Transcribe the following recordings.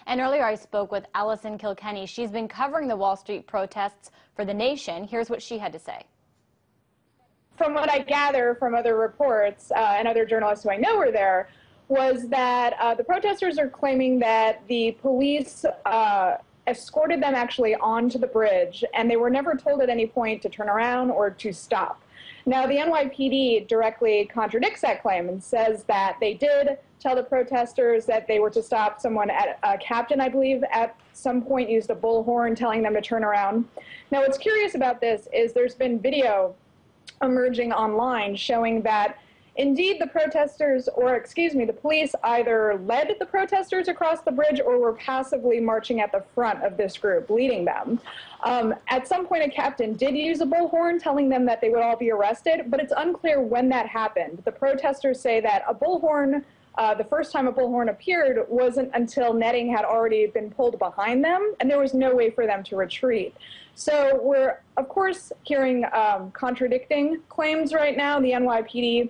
And earlier I spoke with Allison Kilkenny. She's been covering the Wall Street protests for The Nation. Here's what she had to say. From what I gather from other reports and other journalists who I know were there, was that the protesters are claiming that the police escorted them actually onto the bridge, and they were never told at any point to turn around or to stop. Now, the NYPD directly contradicts that claim and says that they did tell the protesters that they were to stop. Someone, a captain, I believe, at some point used a bullhorn telling them to turn around. Now, what's curious about this is there's been video emerging online showing that indeed the protesters, or excuse me, the police either led the protesters across the bridge or were passively marching at the front of this group, leading them. At some point, a captain did use a bullhorn telling them that they would all be arrested, but it's unclear when that happened. The protesters say that a bullhorn, the first time a bullhorn appeared wasn't until netting had already been pulled behind them, and there was no way for them to retreat. So we're, of course, hearing contradicting claims right now. The NYPD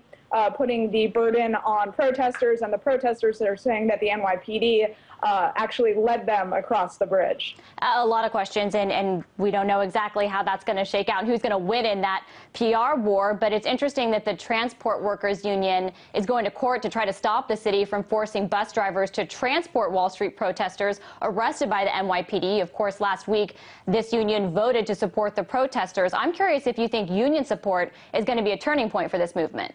putting the burden on protesters, and the protesters that are saying that the NYPD actually led them across the bridge. A lot of questions, and we don't know exactly how that's going to shake out and who's going to win in that PR war, but it's interesting that the Transport Workers Union is going to court to try to stop the city from forcing bus drivers to transport Wall Street protesters arrested by the NYPD. Of course, last week, this union voted to support the protesters. I'm curious if you think union support is going to be a turning point for this movement.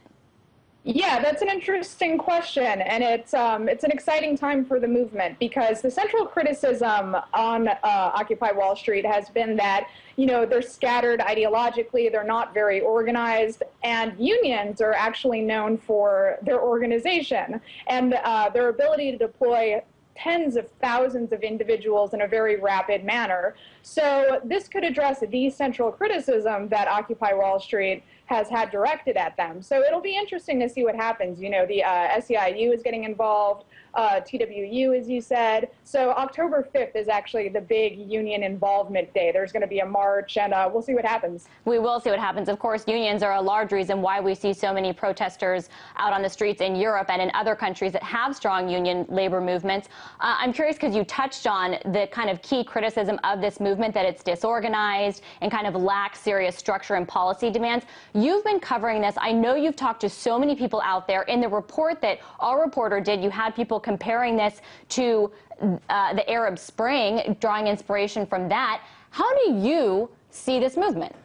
Yeah, that's an interesting question, and it's an exciting time for the movement, because the central criticism on Occupy Wall Street has been that, you know, they're scattered ideologically, they're not very organized, and unions are actually known for their organization and their ability to deploy tens of thousands of individuals in a very rapid manner. So this could address the central criticism that Occupy Wall Street has had directed at them. So it'll be interesting to see what happens. You know, the SEIU is getting involved, TWU, as you said. So October 5th is actually the big union involvement day. There's going to be a march, and we'll see what happens. We will see what happens. Of course, unions are a large reason why we see so many protesters out on the streets in Europe and in other countries that have strong union labor movements. I'm curious, because you touched on the kind of key criticism of this movement, that it's disorganized and kind of lacks serious structure and policy demands. You've been covering this. I know you've talked to so many people out there. In the report that our reporter did, you had people comparing this to the Arab Spring, drawing inspiration from that. How do you see this movement?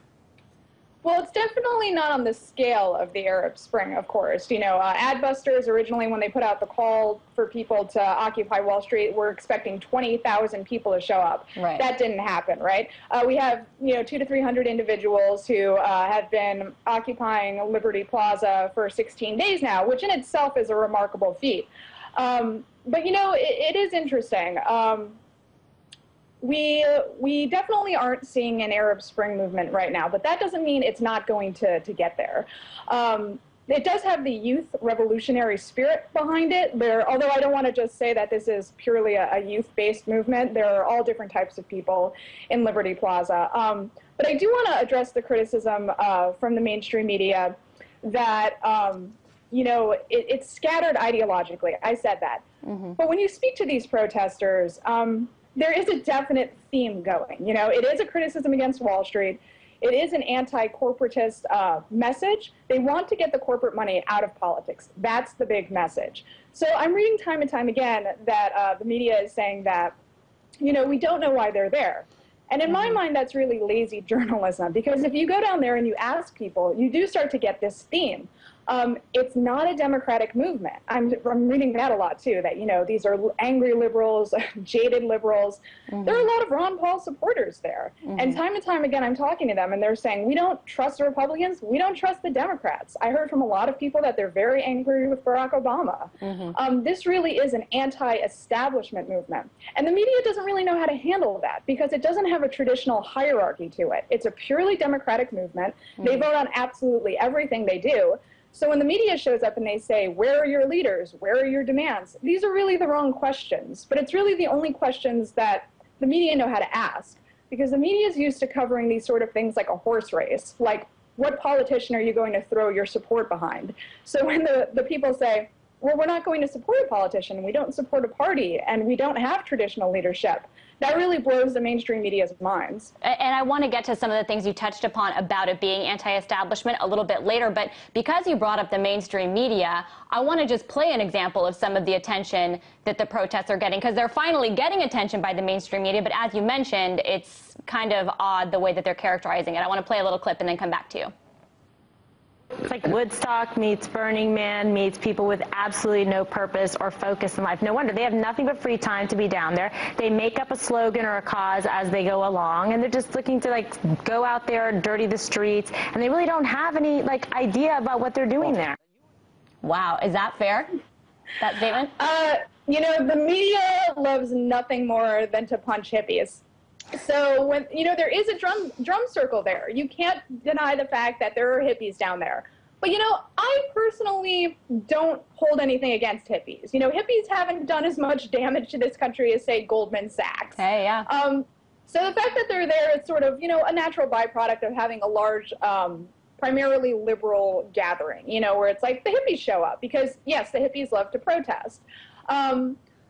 Well, it's definitely not on the scale of the Arab Spring, of course. You know, Adbusters originally, when they put out the call for people to occupy Wall Street, were expecting 20,000 people to show up. Right. That didn't happen, right? We have, you know, 200 to 300 individuals who have been occupying Liberty Plaza for 16 days now, which in itself is a remarkable feat. But, you know, it is interesting. We definitely aren't seeing an Arab Spring movement right now, but that doesn't mean it's not going to get there. It does have the youth revolutionary spirit behind it. Although I don't want to just say that this is purely a youth-based movement, there are all different types of people in Liberty Plaza. But I do want to address the criticism from the mainstream media that, you know, it's scattered ideologically. I said that. Mm-hmm. But when you speak to these protesters, there is a definite theme going. You know, it is a criticism against Wall Street. It is an anti-corporatist message. They want to get the corporate money out of politics. That's the big message. So I'm reading time and time again that the media is saying that, you know, we don't know why they're there. And in my mind, that's really lazy journalism, because if you go down there and you ask people, you do start to get this theme. It's not a democratic movement. I'm reading that a lot, too, that, you know, these are angry liberals, jaded liberals. Mm-hmm. There are a lot of Ron Paul supporters there. Mm-hmm. And time again, I'm talking to them, and they're saying, we don't trust the Republicans. We don't trust the Democrats. I heard from a lot of people that they're very angry with Barack Obama. Mm-hmm. This really is an anti-establishment movement. And the media doesn't really know how to handle that, because it doesn't have a traditional hierarchy to it. It's a purely democratic movement. Mm-hmm. They vote on absolutely everything they do. So when the media shows up and they say, where are your leaders? Where are your demands? These are really the wrong questions, but it's really the only questions that the media know how to ask, because the media is used to covering these sort of things like a horse race, like what politician are you going to throw your support behind? So when the people say, well, we're not going to support a politician, we don't support a party, and we don't have traditional leadership. That really blows the mainstream media's minds. And I want to get to some of the things you touched upon about it being anti-establishment a little bit later, but because you brought up the mainstream media, I want to just play an example of some of the attention that the protests are getting, because they're finally getting attention by the mainstream media, but as you mentioned, it's kind of odd the way that they're characterizing it. I want to play a little clip and then come back to you. It's like Woodstock meets Burning Man meets people with absolutely no purpose or focus in life. No wonder they have nothing but free time to be down there. They make up a slogan or a cause as they go along, and they're just looking to like go out there and dirty the streets, and they really don't have any like idea about what they're doing there. Wow, is that fair? That statement? You know, the media loves nothing more than to punch hippies. So when, you know, there is a drum circle there. You can't deny the fact that there are hippies down there. But, you know, I personally don't hold anything against hippies. You know, hippies haven't done as much damage to this country as, say, Goldman Sachs. Hey, yeah. So the fact that they're there, it's sort of, you know, a natural byproduct of having a large, primarily liberal gathering, you know, where it's like the hippies show up because, yes, the hippies love to protest.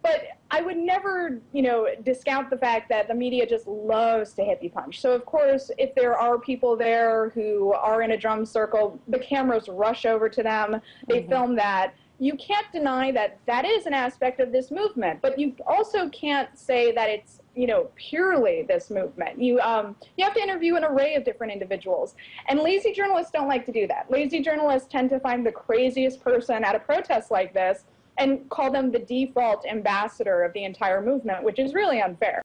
But I would never, you know, discount the fact that the media just loves to hippie punch. So, of course, if there are people there who are in a drum circle, the cameras rush over to them. They film that. You can't deny that that is an aspect of this movement. But you also can't say that it's, you know, purely this movement. You have to interview an array of different individuals. And lazy journalists don't like to do that. Lazy journalists tend to find the craziest person at a protest like this and call them the default ambassador of the entire movement, which is really unfair.